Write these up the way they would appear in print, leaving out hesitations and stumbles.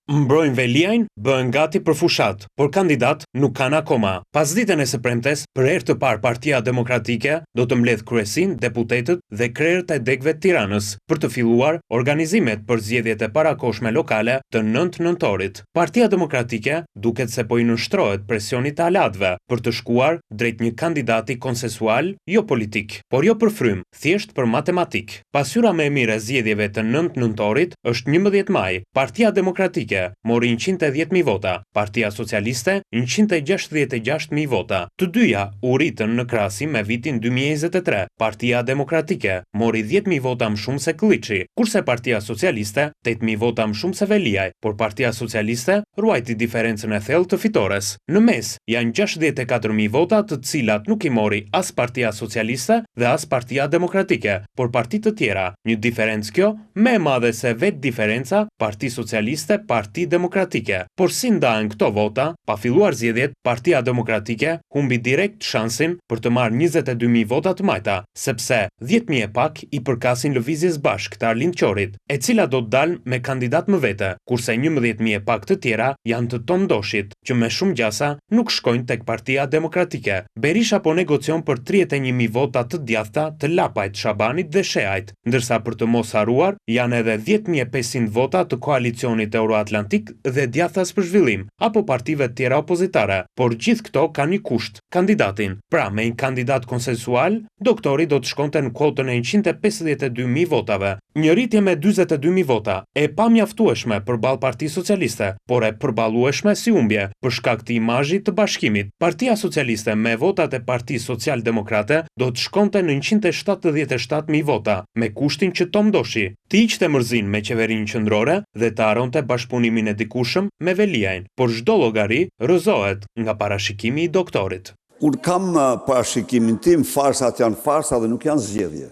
Mbrojnë Veliajn, bëhen gati për fushat, por kandidat nuk kanë akoma. Pas ditën e së premtes, për herë të parë Partia Demokratike do të mbledh kryesin, deputetët dhe krerët e degëve të Tiranës për të filluar organizimet për zgjedhjet e parakohshme lokale të 9 nëntorit. Partia Demokratike duket se po i nënshtrohet presionit të alatëve për të shkuar drejt një kandidati konsensual, jo politik, por jo për frym, thjesht për matematik. Pasqyra më e mirë e zgjedhjeve të 9 nëntorit është 11 maj. Partia Demokratike mori 110.000 vota, Partia Socialiste 166.000 vota. Të dyja u rritën në krahasim me vitin 2023. Partia Demokratike mori 10.000 vota më shumë se Kılliçi, kurse Partia Socialiste 8.000 vota më shumë se Veliaj, por Partia Socialiste ruajti diferencën e thellë të fitores. Në mes janë 64.000 vota, të cilat nuk i mori as Partia Socialiste dhe as Partia Demokratike, por parti të tjera. Një diferencë kjo më e madhe se vetë diferenca Parti Socialiste, Parti Demokratike. Por si ndahen këto vota, pa filluar zgjedhjet, Partia Demokratike humbi direkt shansin për të marrë 22.000 vota të majta, sepse 10.000 e pak i përkasin Lëvizjes Bashkë të Arlind Qorit, e cila do të dalë me kandidat më vete, kurse 11.000 e pak të tjera janë të Tom Doshit, që me shumë gjasa nuk shkojnë tek Partia Demokratike. Berisha po negocion për 31.000 vota të djathta të Lapajt, Shabanit dhe Sheajt, ndërsa për të mos haruar janë edhe 10.500 vota të koalicionit Euroatlantik dhe djathtas për zhvillim, apo partive tjera opozitare, por gjithë këto kanë një kusht, kandidatin. Pra, me një kandidat konsensual, doktori do të shkonte në kuotën e 152.000 votave. Një rritje me 42.000 vota e pamjaftueshme përballë Partisë Socialiste, por e përballueshme si humbje për shkak të imazhit të bashkimit. Partia Socialiste me votat e Partisë Social-Demokrate do të shkonte në 177.000 vota, me kushtin që Tom Doshi të hiqte mërzin me qeverinë qendrore dhe të haronte bashkëpunimin e dikushëm me Veliajn, por çdo llogari rrëzohet nga parashikimi i doktorit. Unë kam parashikimin tim, farsat janë farsa dhe nuk janë zgjedhje.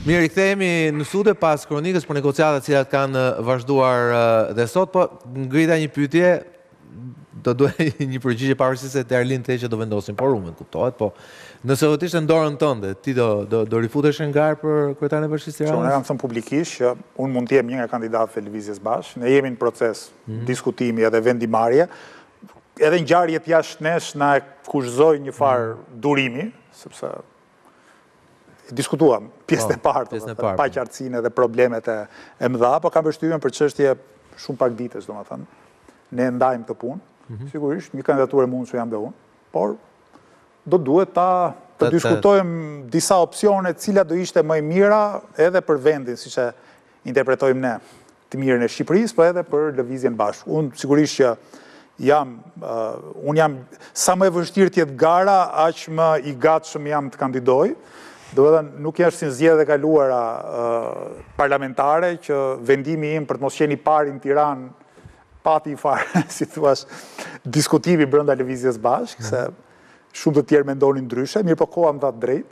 Mirë, i kthehemi në studio pas kronikës për negociatat cilat kanë vazhduar dhe sot, po ngrita një pyetje, do duhet një përgjigje pavarësisht se te Arlind Teqe do vendosin forumin, kuptohet, po nëse do të ishte dorën tënde, ti do rifutesh në garë për kryetarin e Bashkisë Tiranës? Unë kam thënë publikisht që unë mund të jem një nga kandidatëve të Lëvizjes Bashkë, ne jemi në proces diskutimi edhe vendimarrje, edhe ngjarjet jashtë nesh na kushzoi një farë durimi, sepse diskutuam pjesën e parë, pa qartësinë edhe problemet e mëdha, po kam përshtypjen për çështje shumë pak ditësh, domethënë. Ne ndajmë këtë punë, sigurisht një kandidaturë mund që jam dhe unë, por do duhet të diskutojmë disa opsione cilat do ishte më e mira edhe për vendin, siç e interpretojmë ne, të mirën e Shqipërisë, po edhe për Lëvizjen Bashkë. Unë sigurisht që unë jam sa më e vështirë të jetë gara, aq më i gatshëm jam të kandidoj. Do edhe nuk është si zgjedhjet e kaluara parlamentare që vendimi im për të mos qenë i pari në Tiranë pati i farë, si thuash, diskutimi brenda Lëvizjes Bashkë, se shumë të tjerë mendonin ndryshe, mirë po koha më dha drejt,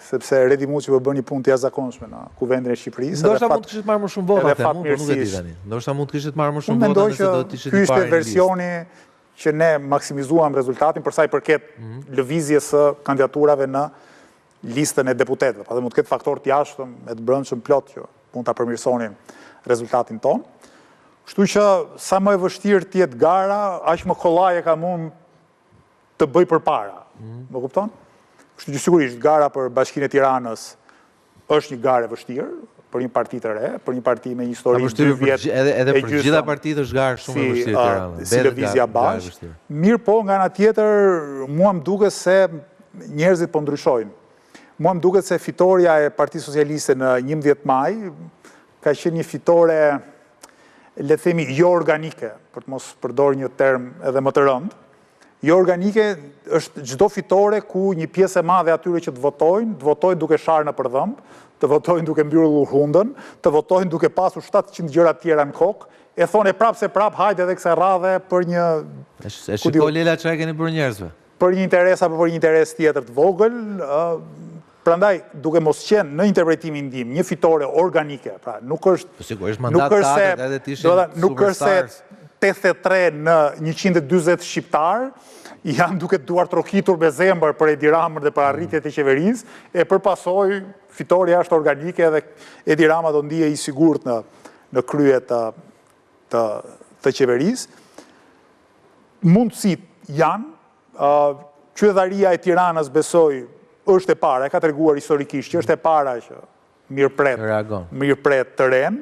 sepse Redi Muçi po bën një punë të jashtëzakonshme në Kuvendin e Shqipërisë. Ndoshta mund të kishit marrë më shumë vota, po nuk e di tani. Ndoshta mund të kishit marrë më shumë vota nëse do të ishit i parë. Ky ishte versioni që ne maksimizuam rezultatin për sa i përket lëvizjes së kandidaturave në listën e deputetëve. Pastaj mund të ketë faktor të jashtëm e të brendshëm plot që mund ta përmirësonin rezultatin ton. Kështu që sa më e vështirë të jetë gara, aq më kollaj e kam unë të bëj përpara. Më kupton? Kështu që sigurisht gara për Bashkinë e Tiranës është një garë e vështirë për një parti të re, për një parti me një histori 2 vjet. Edhe për gjitha partitë është garë shumë e vështirë Tirana. Si Lëvizja Bashkë. Mirë po, nga ana tjetër, mua më duket se njerëzit po ndryshojnë. Mua më duket se fitoria e Partisë Socialiste në 11 maj ka qenë një fitore, le të themi, jo organike, për të mos përdor një term edhe më të rëndë. Jo organike është çdo fitore ku një pjesë e madhe atyre që të votojnë duke sharë në përdhëmb, të votojnë duke mbyllur hundën, të votojnë duke pasur 700 gjëra tjera në kokë, e thonë prapë se prapë hajde edhe kësaj radhe për një... E shiko Lela çfarë keni bërë njerëzve? Për një interes apo për një interes tjetër të vogël, prandaj duke mos qenë në interpretimin tim një fitore organike, pra nuk është se 83 në 140 shqiptar janë duke duar trokitur me zemër për Edi Ramën dhe për arritjet e qeverisë, e përpasoj fitoria është organike dhe Edi Rama do ndije i sigurt në krye të qeverisë. Mundësit janë, qytetaria e Tiranës besoj është e para, e ka treguar historikisht që është e para që mirëpret të ren,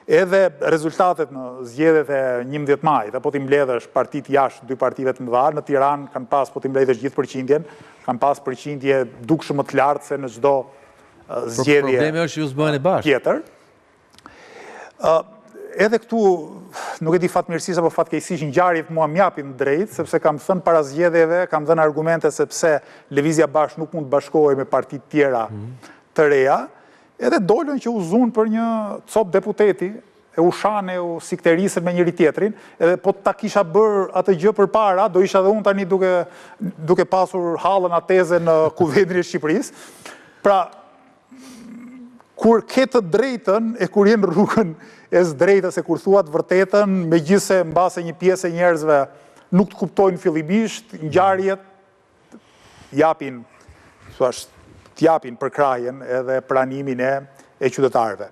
edhe rezultatet në zgjedhjet e 11 majit, apo ti mbledhësh partit jashtë dy partive të mëdha, në Tiranë kanë pas, po ti mbledhësh gjithë përqindjen, kanë pas përqindje dukshëm më të lartë se në çdo zgjedhje. Problemi është ju zbëhen e bashkë. Tjetër. Edhe këtu, nuk e di fatmirësisht apo fatkeqësisht, ngjarjet mua m'japin drejt, sepse kam thënë para zgjedhjeve, kam dhënë argumente sepse Lëvizja Bashkë nuk mund të bashkohej me partitë tjera të reja, edhe dolën që u zunë për një cop deputeti, e u shane, u sikterisën me njëri tjetrin, edhe po ta kisha bërë atë gjë përpara, do isha dhe unë tani duke pasur hallën ateze në Kuvendin e Shqipërisë. Pra, kur ke të drejtën e kur jenë rrugën e së drejtës e kur thuat vërtetën, megjithse mbase një pjesë e njerëzve nuk të kuptojnë fillimisht, ngjarjet t'japin për krajen edhe pranimin e qytetarëve.